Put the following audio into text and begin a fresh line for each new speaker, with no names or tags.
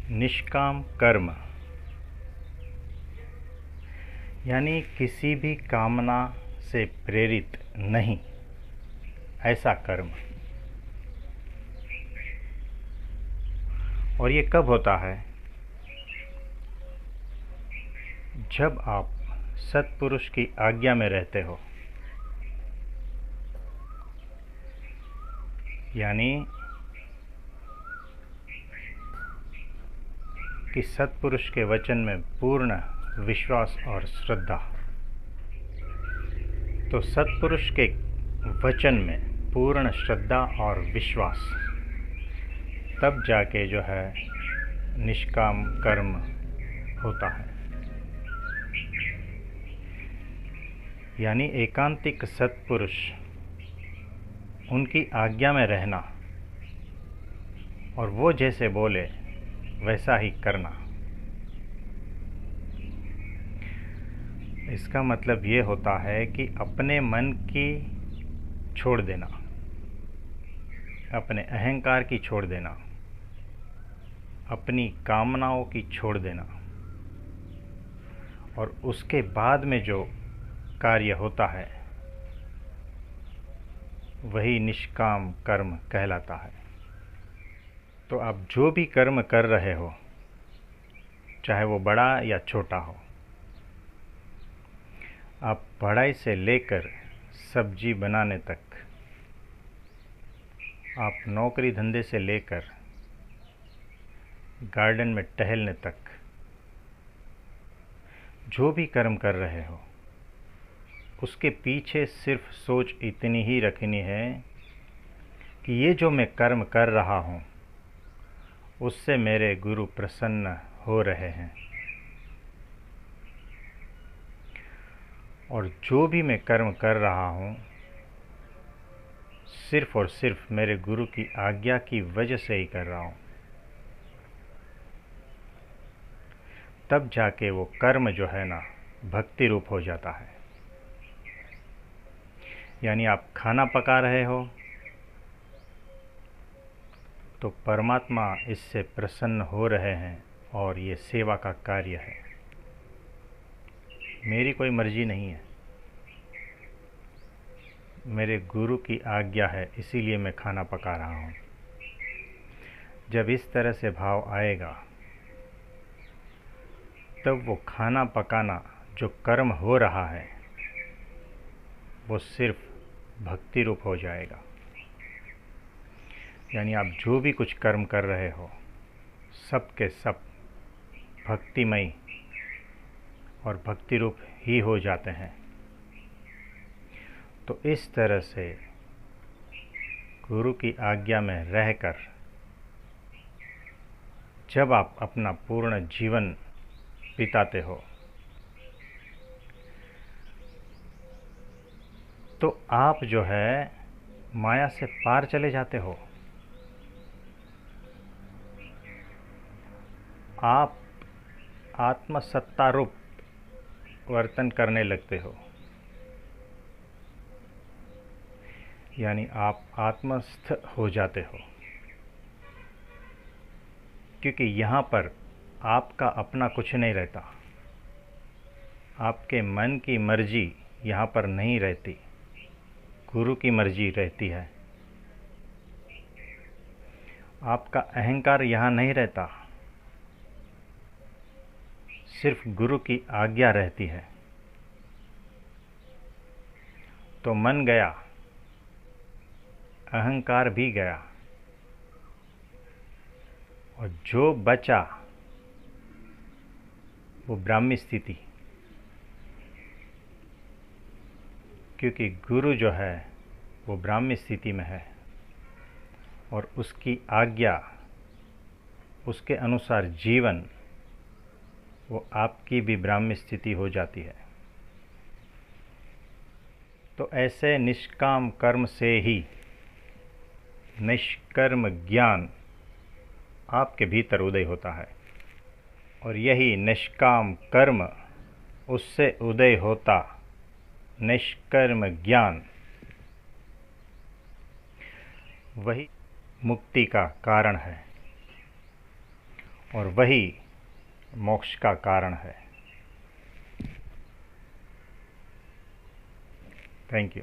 निष्काम कर्म यानी किसी भी कामना से प्रेरित नहीं, ऐसा कर्म। और ये कब होता है? जब आप सत्पुरुष की आज्ञा में रहते हो, यानी कि सत्पुरुष के वचन में पूर्ण विश्वास और श्रद्धा। तो सत्पुरुष के वचन में पूर्ण श्रद्धा और विश्वास, तब जाके जो है निष्काम कर्म होता है। यानी एकांतिक सत्पुरुष, उनकी आज्ञा में रहना और वो जैसे बोले वैसा ही करना। इसका मतलब ये होता है कि अपने मन की छोड़ देना, अपने अहंकार की छोड़ देना, अपनी कामनाओं की छोड़ देना, और उसके बाद में जो कार्य होता है वही निष्काम कर्म कहलाता है। तो आप जो भी कर्म कर रहे हो, चाहे वो बड़ा या छोटा हो, आप पढ़ाई से लेकर सब्जी बनाने तक, आप नौकरी धंधे से लेकर गार्डन में टहलने तक, जो भी कर्म कर रहे हो, उसके पीछे सिर्फ सोच इतनी ही रखनी है कि ये जो मैं कर्म कर रहा हूँ उससे मेरे गुरु प्रसन्न हो रहे हैं, और जो भी मैं कर्म कर रहा हूँ सिर्फ और सिर्फ मेरे गुरु की आज्ञा की वजह से ही कर रहा हूँ। तब जाके वो कर्म जो है ना भक्ति रूप हो जाता है। यानी आप खाना पका रहे हो तो परमात्मा इससे प्रसन्न हो रहे हैं, और ये सेवा का कार्य है, मेरी कोई मर्जी नहीं है, मेरे गुरु की आज्ञा है, इसीलिए मैं खाना पका रहा हूँ। जब इस तरह से भाव आएगा तब वो खाना पकाना जो कर्म हो रहा है वो सिर्फ भक्ति रूप हो जाएगा। यानी आप जो भी कुछ कर्म कर रहे हो सब के सब भक्तिमय और भक्ति रूप ही हो जाते हैं। तो इस तरह से गुरु की आज्ञा में रहकर जब आप अपना पूर्ण जीवन बिताते हो तो आप जो है माया से पार चले जाते हो। आप आत्मसत्ता रूप वर्तन करने लगते हो, यानी आप आत्मस्थ हो जाते हो, क्योंकि यहाँ पर आपका अपना कुछ नहीं रहता, आपके मन की मर्जी यहाँ पर नहीं रहती, गुरु की मर्जी रहती है। आपका अहंकार यहाँ नहीं रहता, सिर्फ गुरु की आज्ञा रहती है। तो मन गया, अहंकार भी गया, और जो बचा वो ब्राह्मी स्थिति, क्योंकि गुरु जो है वो ब्राह्मी स्थिति में है, और उसकी आज्ञा, उसके अनुसार जीवन, वो आपकी भी ब्राह्मी स्थिति हो जाती है। तो ऐसे निष्काम कर्म से ही निष्कर्म ज्ञान आपके भीतर उदय होता है, और यही निष्काम कर्म उससे उदय होता निष्कर्म ज्ञान, वही मुक्ति का कारण है। और वही मोक्ष का कारण है। Thank you.